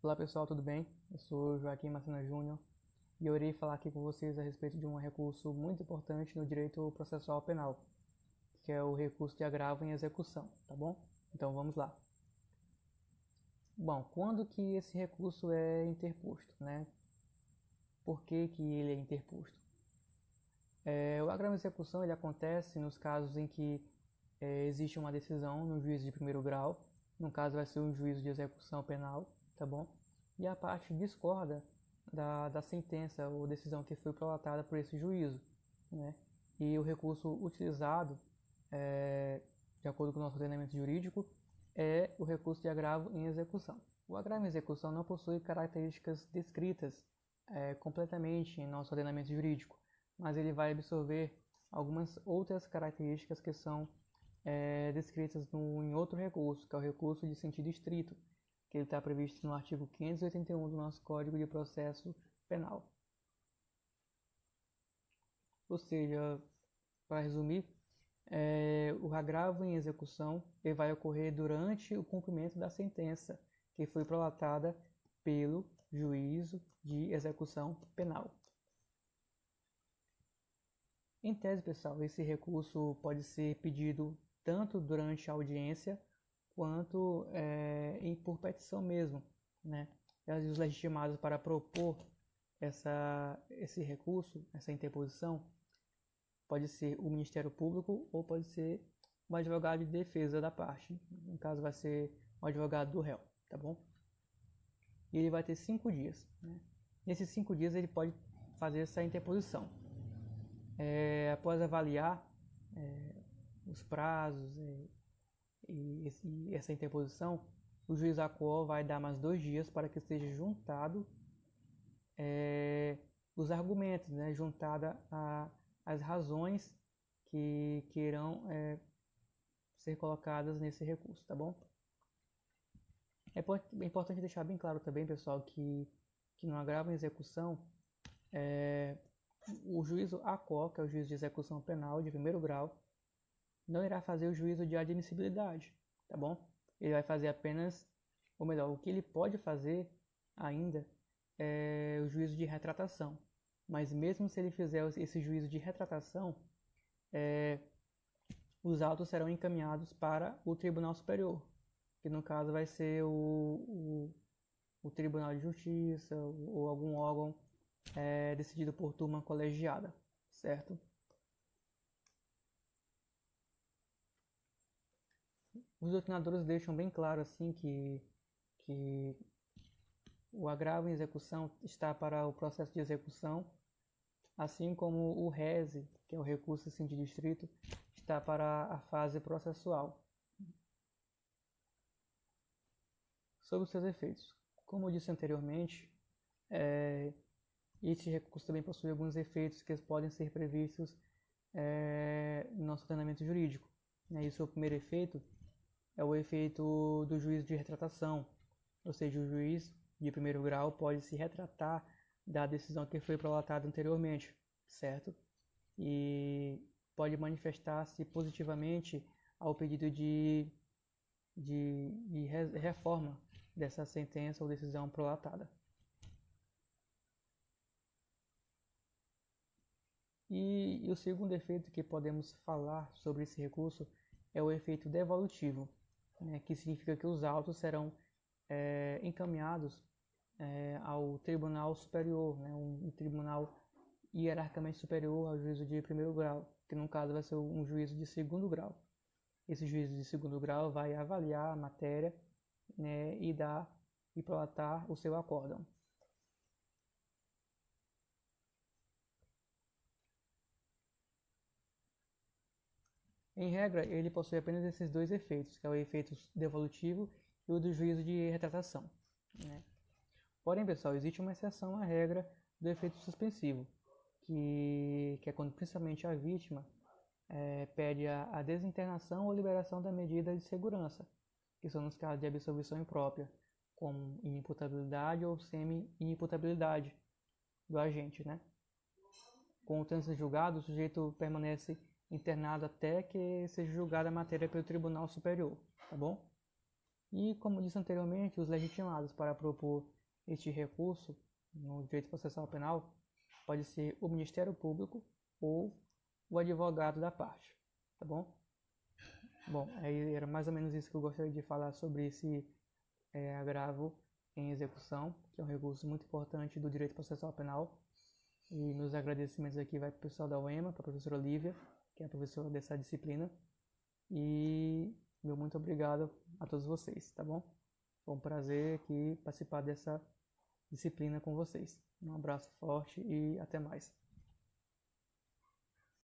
Olá pessoal, tudo bem? Eu sou Joaquim Marcena Júnior e eu irei falar aqui com vocês a respeito de um recurso muito importante no direito processual penal, que é o recurso de agravo em execução, tá bom? Então vamos lá. Bom, quando que esse recurso é interposto, né? Por que que ele é interposto? O agravo em execução ele acontece nos casos em que existe uma decisão no juízo de primeiro grau, no caso vai ser um juízo de execução penal, tá bom? E a parte discorda da sentença ou decisão que foi prolatada por esse juízo, né? E o recurso utilizado, de acordo com o nosso ordenamento jurídico, é o recurso de agravo em execução. O agravo em execução não possui características descritas completamente em nosso ordenamento jurídico, mas ele vai absorver algumas outras características que são descritas em outro recurso, que é o recurso de sentido estrito, que ele está previsto no artigo 581 do nosso Código de Processo Penal. Ou seja, para resumir, o agravo em execução ele vai ocorrer durante o cumprimento da sentença que foi prolatada pelo juízo de execução penal. Em tese, pessoal, esse recurso pode ser pedido tanto durante a audiência quanto por petição mesmo, né? E os legitimados para propor esse recurso, essa interposição, pode ser o Ministério Público ou pode ser um advogado de defesa da parte. No caso, vai ser o advogado do réu, tá bom? E ele vai ter 5 dias, né? Nesses 5 dias ele pode fazer essa interposição. Após avaliar os prazos e essa interposição, o juiz ACO vai dar mais 2 dias para que esteja juntado os argumentos, né, juntada as razões que irão ser colocadas nesse recurso, tá bom? É importante deixar bem claro também, pessoal, que no agravo em execução, o juízo ACO, que é o juízo de execução penal de primeiro grau, não irá fazer o juízo de admissibilidade, tá bom? Ele vai fazer apenas, ou melhor, o que ele pode fazer ainda é o juízo de retratação. Mas mesmo se ele fizer esse juízo de retratação, os autos serão encaminhados para o Tribunal Superior, que no caso vai ser o Tribunal de Justiça ou algum órgão decidido por turma colegiada, certo? Os doutrinadores deixam bem claro assim que o agravo em execução está para o processo de execução, assim como o rese, que é o recurso em sentido estrito, está para a fase processual. Sobre os seus efeitos. Como eu disse anteriormente, este recurso também possui alguns efeitos que podem ser previstos no nosso ordenamento jurídico. E o seu primeiro efeito é o efeito do juízo de retratação, ou seja, o juiz de primeiro grau pode se retratar da decisão que foi prolatada anteriormente, certo? E pode manifestar-se positivamente ao pedido de reforma dessa sentença ou decisão prolatada. E o segundo efeito que podemos falar sobre esse recurso é o efeito devolutivo, né, que significa que os autos serão encaminhados ao Tribunal Superior, né, um tribunal hierarquicamente superior ao juízo de primeiro grau, que no caso vai ser um juízo de segundo grau. Esse juízo de segundo grau vai avaliar a matéria, né, e prolatar o seu acórdão. Em regra, ele possui apenas esses dois efeitos, que é o efeito devolutivo e o do juízo de retratação, né? Porém, pessoal, existe uma exceção à regra do efeito suspensivo, que é quando principalmente a vítima pede a desinternação ou liberação da medida de segurança, que são nos casos de absolvição imprópria, como inimputabilidade ou semi-inimputabilidade do agente, né? Com o trânsito julgado, o sujeito permanece internado até que seja julgada a matéria pelo Tribunal Superior, tá bom? E, como disse anteriormente, os legitimados para propor este recurso no direito processual penal pode ser o Ministério Público ou o advogado da parte, tá bom? Bom, aí era mais ou menos isso que eu gostaria de falar sobre esse agravo em execução, que é um recurso muito importante do direito processual penal. E meus agradecimentos aqui vai para o pessoal da UEMA, para a professora Olivia, que é a professora dessa disciplina. E meu muito obrigado a todos vocês, tá bom? Foi um prazer aqui participar dessa disciplina com vocês. Um abraço forte e até mais.